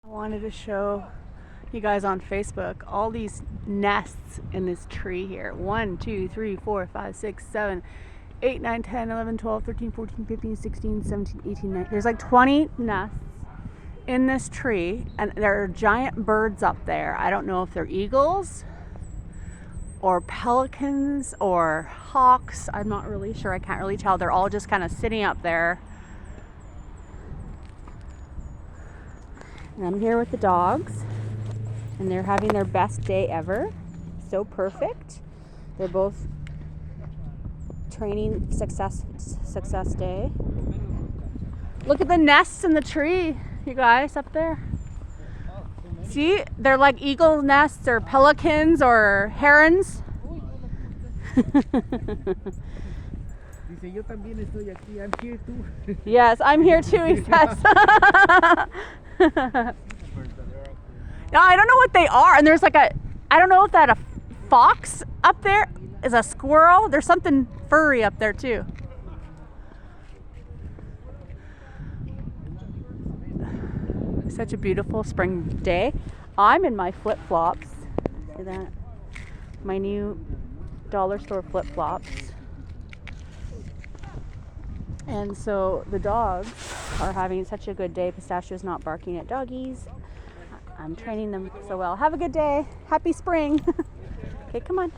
I wanted to show you guys on Facebook all these nests in this tree here. 1, 2, 3, 4, 5, 6, 7, 8, 9, 10, 11, 12, 13, 14, 15, 16, 17, 18, 19. There's like 20 nests in this tree, and there are giant birds up there. I don't know if they're eagles or pelicans or hawks. I'm not really sure. I can't really tell. They're all just kind of sitting up there. And I'm here with the dogs, and they're having their best day ever. So perfect. They're both training success day. Look at the nests in the tree, you guys, up there. See, they're like eagle nests or pelicans or herons. Yo también estoy aquí. I'm here too. Yes, I'm here too, he says. No, I don't know what they are. And there's like I don't know if that a fox up there is a squirrel. There's something furry up there too. Such a beautiful spring day. I'm in my flip-flops. See that? My new dollar store flip-flops. And so the dogs are having such a good day. Pistachio's not barking at doggies. I'm training them so well. Have a good day. Happy spring. Okay, come on.